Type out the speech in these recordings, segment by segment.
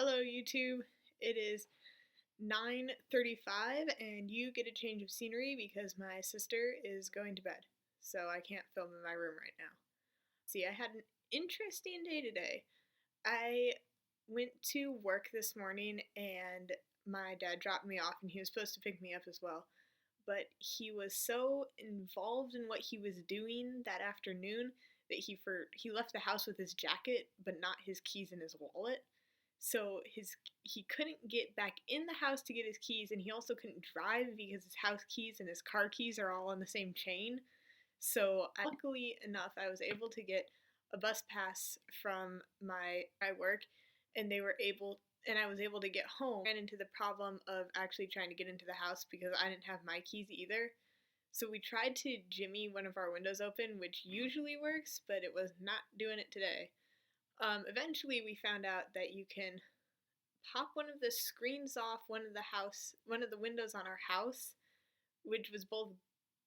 Hello YouTube, it is 9:35 and you get a change of scenery because my sister is going to bed, so I can't film in my room right now. See, I had an interesting day today. I went to work this morning and my dad dropped me off and he was supposed to pick me up as well. But he was so involved in what he was doing that afternoon that he left the house with his jacket but not his keys in his wallet. So he couldn't get back in the house to get his keys, and he also couldn't drive because his house keys and his car keys are all on the same chain. So luckily enough, I was able to get a bus pass from my work, and I was able to get home. I ran into the problem of actually trying to get into the house because I didn't have my keys either. So we tried to jimmy one of our windows open, which usually works, but it was not doing it today. Eventually we found out that you can pop one of the screens off one of the windows on our house, which was both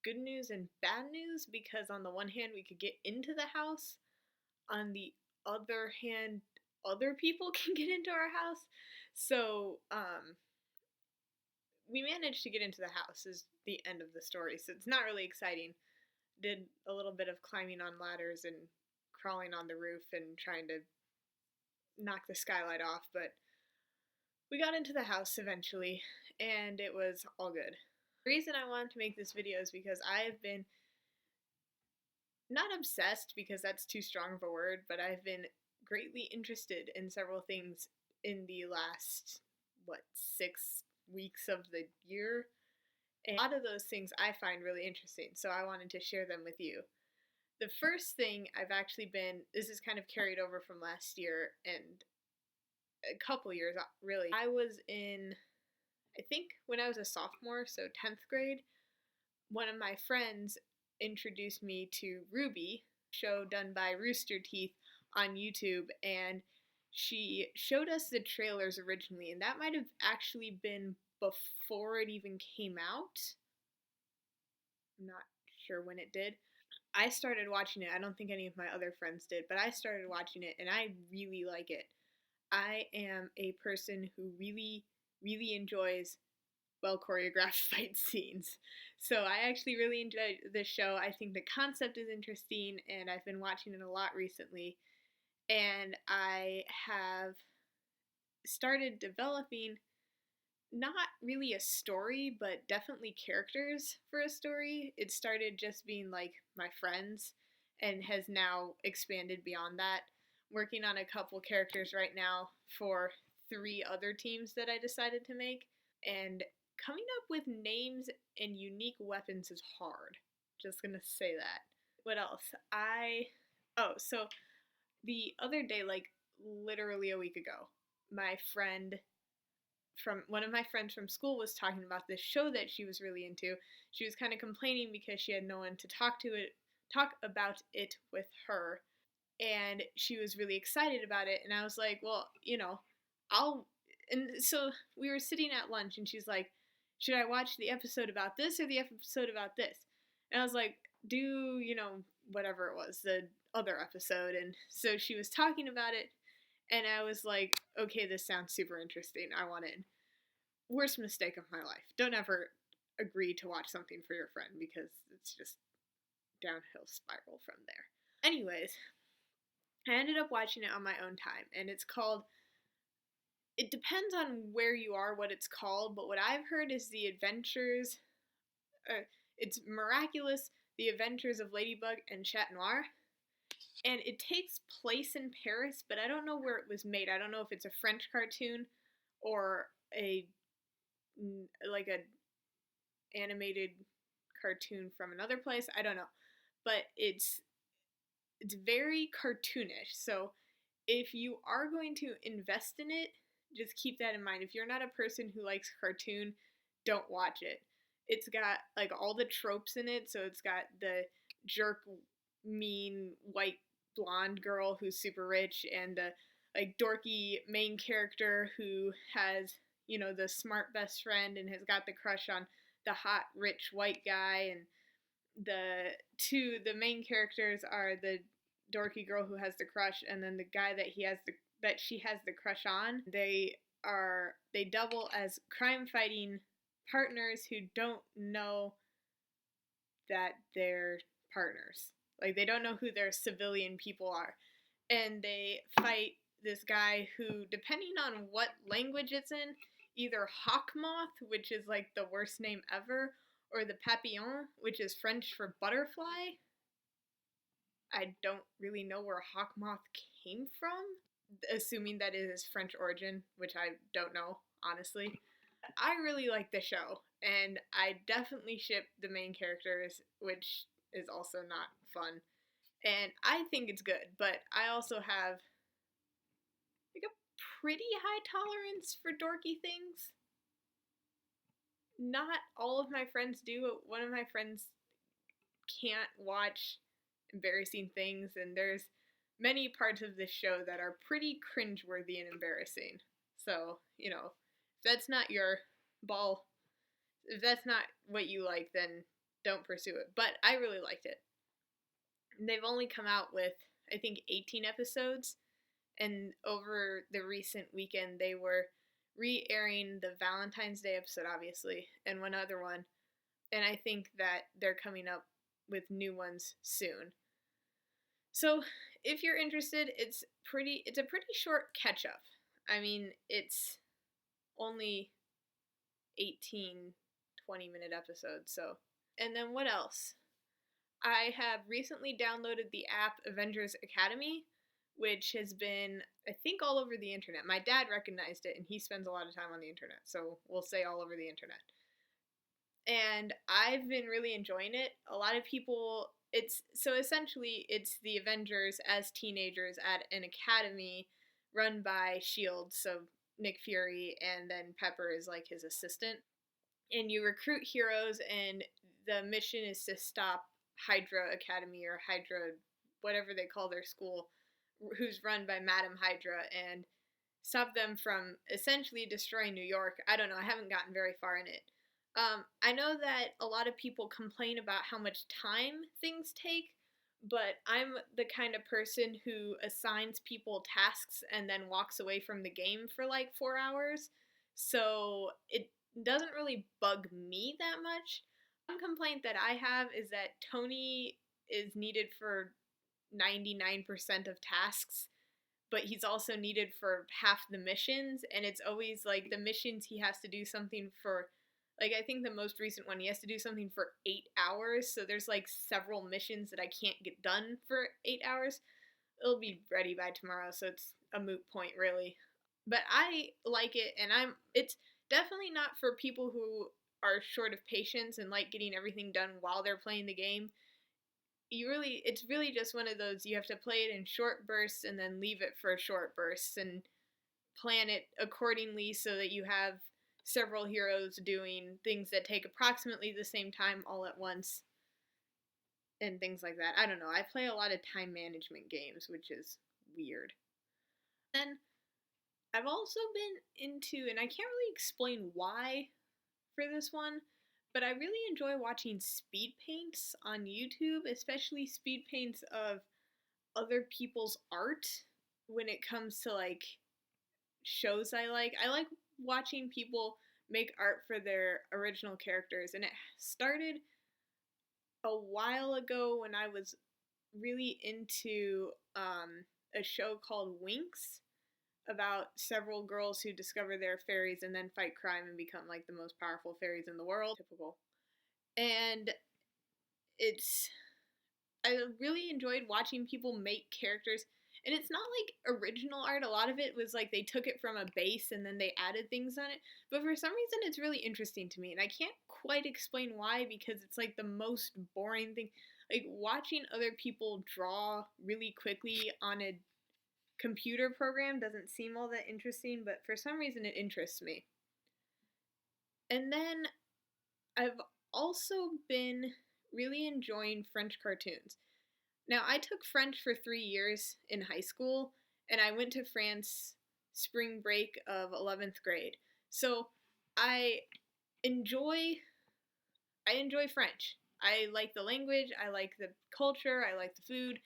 good news and bad news because on the one hand we could get into the house, on the other hand other people can get into our house. So we managed to get into the house is the end of the story, so it's not really exciting. Did a little bit of climbing on ladders and crawling on the roof and trying to knock the skylight off, but we got into the house eventually, and it was all good. The reason I wanted to make this video is because I've been not obsessed, because that's too strong of a word, but I've been greatly interested in several things in the last, 6 weeks of the year. And a lot of those things I find really interesting, so I wanted to share them with you. The first thing this is kind of carried over from last year and a couple years, really. I was I think when I was a sophomore, so 10th grade, one of my friends introduced me to Ruby, a show done by Rooster Teeth on YouTube, and she showed us the trailers originally, and that might have actually been before it even came out. I'm not sure when it did. I started watching it. I don't think any of my other friends did, but I started watching it and I really like it. I am a person who really, really enjoys well choreographed fight scenes. So I actually really enjoyed this show. I think the concept is interesting and I've been watching it a lot recently. And I have started developing not really a story, but definitely characters for a story. It started just being like my friends and has now expanded beyond that. Working on a couple characters right now for 3 other teams that I decided to make, and coming up with names and unique weapons is hard. Just gonna say that. What else? So the other day, like literally a week ago, one of my friends from school was talking about this show that she was really into. She was kind of complaining because she had no one to talk about it with her, and she was really excited about it. And I was like, well, and so we were sitting at lunch, and she's like, should I watch the episode about this or the episode about this? And I was like, do whatever it was, the other episode. And so she was talking about it, and I was like, okay, this sounds super interesting. I want in. Worst mistake of my life. Don't ever agree to watch something for your friend because it's just downhill spiral from there. Anyways, I ended up watching it on my own time, and it depends on where you are what it's called, but what I've heard is it's Miraculous, The Adventures of Ladybug and Chat Noir. And it takes place in Paris, but I don't know where it was made. I don't know if it's a French cartoon or an animated cartoon from another place. I don't know. But it's very cartoonish. So if you are going to invest in it, just keep that in mind. If you're not a person who likes cartoon, don't watch it. It's got like all the tropes in it. So it's got the jerk, mean, white blonde girl who's super rich, and the like dorky main character who has, the smart best friend and has got the crush on the hot rich white guy. And the main characters are the dorky girl who has the crush, and then the guy that he has that she has the crush on. They double as crime fighting partners who don't know that they're partners. Like, they don't know who their civilian people are. And they fight this guy who, depending on what language it's in, either hawkmoth, which is like the worst name ever, or the papillon, which is French for butterfly. I don't really know where hawkmoth came from, assuming that it is French origin, which I don't know, honestly. I really like the show, and I definitely ship the main characters, which is also not fun. And I think it's good, but I also have like a pretty high tolerance for dorky things. Not all of my friends do. One of my friends can't watch embarrassing things, and there's many parts of this show that are pretty cringeworthy and embarrassing. So, if that's not your ball, if that's not what you like, then don't pursue it. But I really liked it. And they've only come out with, I think, 18 episodes, and over the recent weekend they were re-airing the Valentine's Day episode, obviously, and one other one, and I think that they're coming up with new ones soon. So if you're interested, it's a pretty short catch up. I mean, it's only 18 20-minute episodes. So, and then what else? I have recently downloaded the app Avengers Academy, which has been, I think, all over the internet. My dad recognized it, and he spends a lot of time on the internet, so we'll say all over the internet. And I've been really enjoying it. A lot of people, it's the Avengers as teenagers at an academy run by S.H.I.E.L.D., so Nick Fury, and then Pepper is like his assistant. And you recruit heroes, and the mission is to stop Hydra Academy, or Hydra, whatever they call their school, who's run by Madam Hydra, and stop them from essentially destroying New York. I don't know, I haven't gotten very far in it. I know that a lot of people complain about how much time things take, but I'm the kind of person who assigns people tasks and then walks away from the game for like 4 hours, so it doesn't really bug me that much. One complaint that I have is that Tony is needed for 99% of tasks, but he's also needed for half the missions, and it's always like the missions he has to do something for, like, I think the most recent one he has to do something for 8 hours, so there's like several missions that I can't get done for 8 hours. It'll be ready by tomorrow, so it's a moot point, really. But I like it, and it's definitely not for people who are short of patience and like getting everything done while they're playing the game. It's really just one of those, you have to play it in short bursts and then leave it for short bursts and plan it accordingly so that you have several heroes doing things that take approximately the same time all at once and things like that. I don't know. I play a lot of time management games, which is weird. Then I've also been into, and I can't really explain why for this one, but I really enjoy watching speed paints on YouTube, especially speed paints of other people's art when it comes to like shows I like. I like watching people make art for their original characters, and it started a while ago when I was really into a show called Winx, about several girls who discover they're fairies and then fight crime and become like the most powerful fairies in the world. Typical. And I really enjoyed watching people make characters, and it's not like original art. A lot of it was like they took it from a base and then they added things on it, but for some reason it's really interesting to me, and I can't quite explain why, because it's like the most boring thing. Like, watching other people draw really quickly on a computer program doesn't seem all that interesting, but for some reason it interests me. And then I've also been really enjoying French cartoons. Now, I took French for 3 years in high school, and I went to France spring break of 11th grade. So I enjoy French. I like the language, I like the culture, I like the food.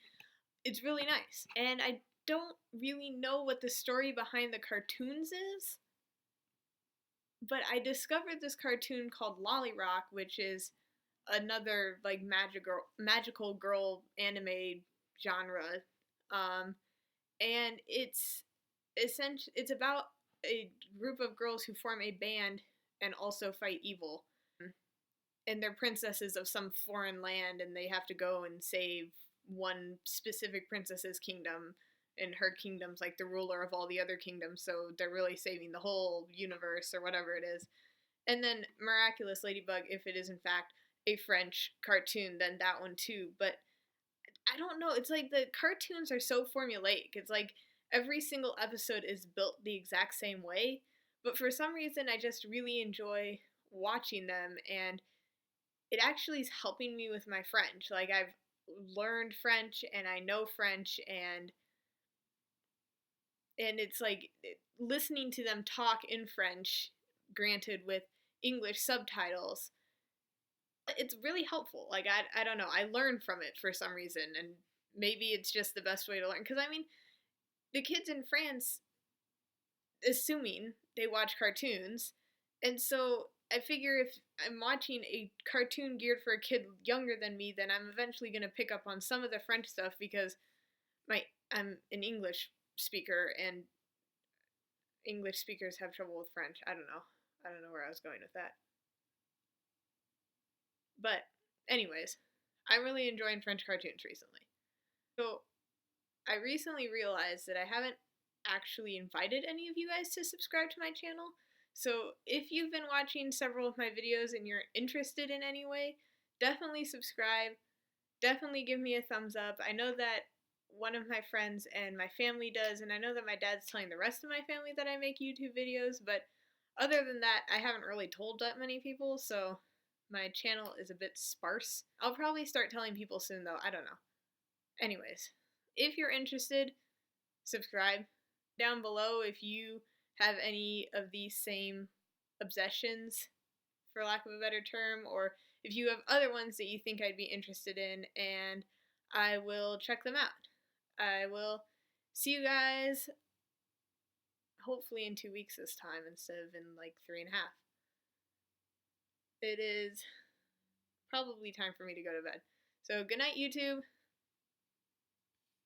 It's really nice. And I don't really know what the story behind the cartoons is, but I discovered this cartoon called Lolly Rock, which is another like magical girl anime genre, um, and it's about a group of girls who form a band and also fight evil. And they're princesses of some foreign land, and they have to go and save one specific princess's kingdom, and her kingdom's like the ruler of all the other kingdoms, so they're really saving the whole universe or whatever it is. And then Miraculous Ladybug, if it is in fact a French cartoon, then that one too. But I don't know, it's like the cartoons are so formulaic. It's like every single episode is built the exact same way, but for some reason I just really enjoy watching them, and it actually is helping me with my French. Like, I've learned French and I know French, and it's like listening to them talk in French, granted with English subtitles. It's really helpful. Like, I don't know. I learn from it for some reason, and maybe it's just the best way to learn. Because, I mean, the kids in France, assuming they watch cartoons, and so I figure if I'm watching a cartoon geared for a kid younger than me, then I'm eventually going to pick up on some of the French stuff because I'm an English speaker, and English speakers have trouble with French. I don't know. I don't know where I was going with that. But anyways, I'm really enjoying French cartoons recently. So I recently realized that I haven't actually invited any of you guys to subscribe to my channel. So if you've been watching several of my videos and you're interested in any way, definitely subscribe. Definitely give me a thumbs up. I know that one of my friends and my family does, and I know that my dad's telling the rest of my family that I make YouTube videos, but other than that, I haven't really told that many people, so my channel is a bit sparse. I'll probably start telling people soon, though. I don't know. Anyways, if you're interested, subscribe. Down below if you have any of these same obsessions, for lack of a better term, or if you have other ones that you think I'd be interested in, and I will check them out. I will see you guys hopefully in 2 weeks this time instead of in like 3.5. It is probably time for me to go to bed. So good night, YouTube.